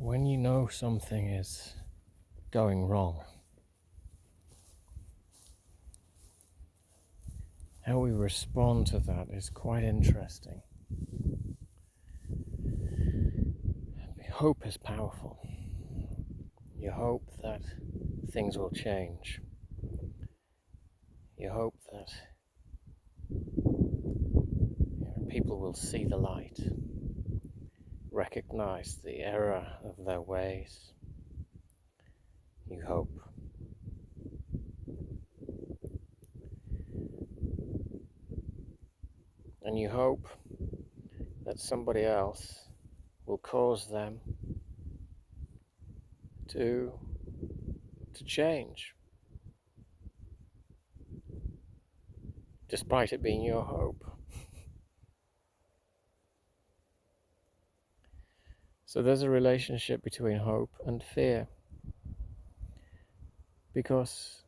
When you know something is going wrong, how we respond to that is quite interesting. Hope is powerful. You hope that things will change. You hope that people will see the light, recognize the error of their ways. You hope. And you hope that somebody else will cause them to change, despite it being your hope. So there's a relationship between hope and fear, because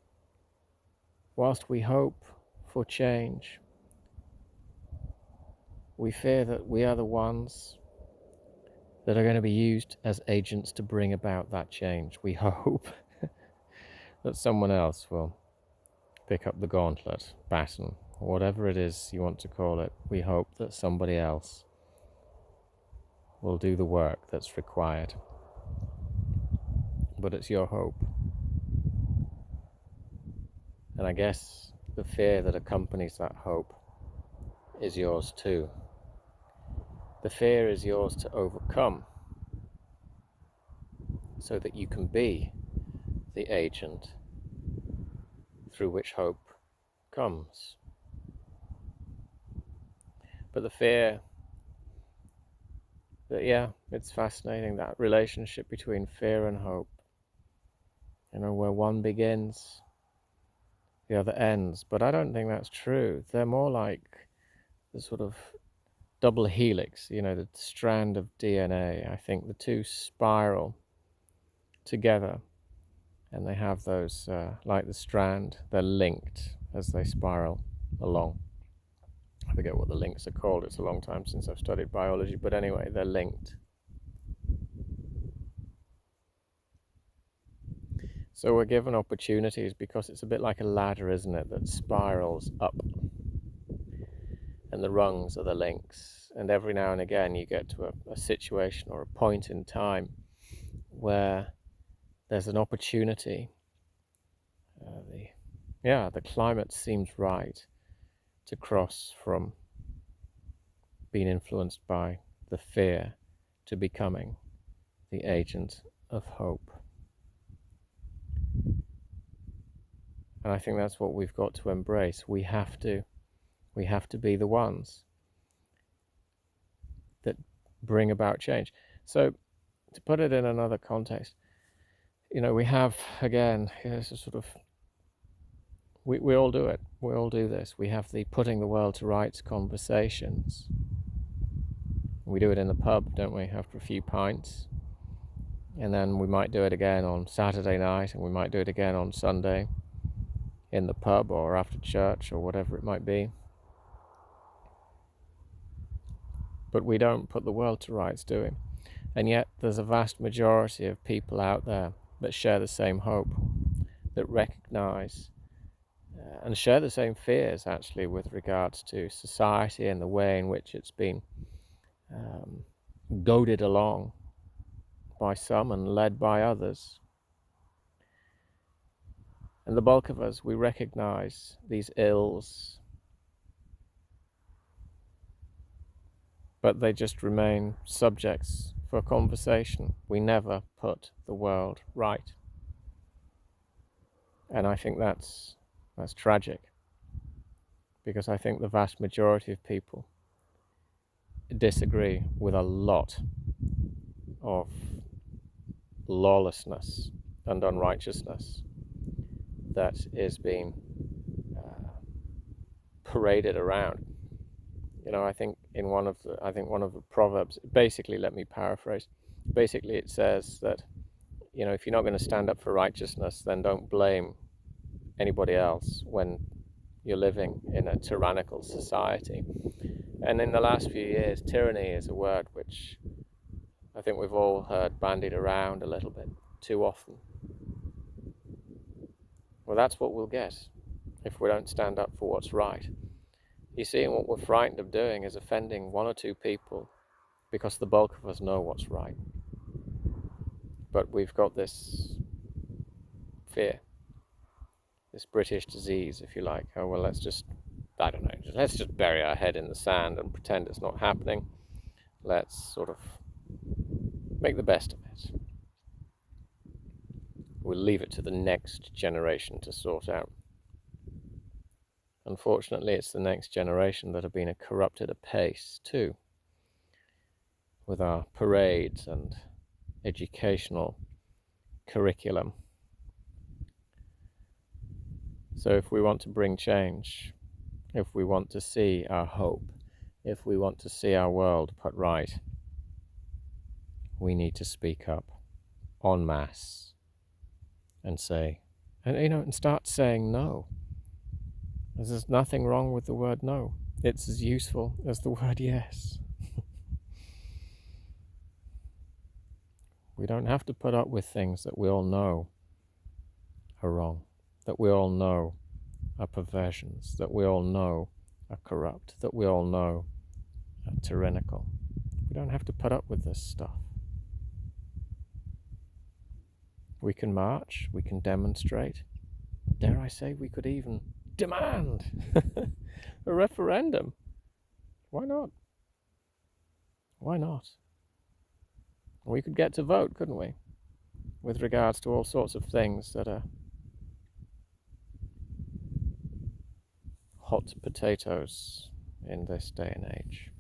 whilst we hope for change, we fear that we are the ones that are going to be used as agents to bring about that change. We hope that someone else will pick up the gauntlet, baton, whatever it is you want to call it. We hope that somebody else will do the work that's required. But it's your hope. And I guess the fear that accompanies that hope is yours too. The fear is yours to overcome so that you can be the agent through which hope comes. But the fear that, it's fascinating, that relationship between fear and hope. Where one begins, the other ends. But I don't think that's true. They're more like the sort of double helix, the strand of DNA. I think the two spiral together, and they have those, like the strand, they're linked as they spiral along. I forget what the links are called. It's a long time since I've studied biology, but anyway, they're linked. So we're given opportunities because it's a bit like a ladder, isn't it, that spirals up. And the rungs are the links. And every now and again you get to a situation or a point in time where there's an opportunity. The climate seems right to cross from being influenced by the fear to becoming the agent of hope. And I think that's what we've got to embrace. We have to be the ones that bring about change. So to put it in another context, we have, again, it's a sort of, we all do it. We all do this. We have the putting the world to rights conversations. We do it in the pub, don't we, after a few pints. And then we might do it again on Saturday night, and we might do it again on Sunday in the pub or after church or whatever it might be. But we don't put the world to rights, do we? And yet there's a vast majority of people out there that share the same hope, that recognize and share the same fears, actually, with regards to society and the way in which it's been goaded along by some and led by others. And the bulk of us, we recognize these ills, but they just remain subjects for conversation. We never put the world right. And I think that's tragic, because I think the vast majority of people disagree with a lot of lawlessness and unrighteousness that is being paraded around. I think one of the proverbs, basically, let me paraphrase. Basically, it says that, if you're not going to stand up for righteousness, then don't blame anybody else when you're living in a tyrannical society. And in the last few years, tyranny is a word which I think we've all heard bandied around a little bit too often. Well, that's what we'll get if we don't stand up for what's right. You see, what we're frightened of doing is offending one or two people because the bulk of us know what's right. But we've got this fear, this British disease, if you like. Oh, well, let's just bury our head in the sand and pretend it's not happening. Let's sort of make the best of it. We'll leave it to the next generation to sort out. Unfortunately, it's the next generation that have been corrupted apace too, with our parades and educational curriculum. So if we want to bring change, if we want to see our hope, if we want to see our world put right, we need to speak up en masse and say, and start saying no. There's nothing wrong with the word no. It's as useful as the word yes. We don't have to put up with things that we all know are wrong, that we all know are perversions, that we all know are corrupt, that we all know are tyrannical. We don't have to put up with this stuff. We can march, we can demonstrate. Dare I say, we could even demand a referendum. Why not? Why not? We could get to vote, couldn't we? With regards to all sorts of things that are hot potatoes in this day and age.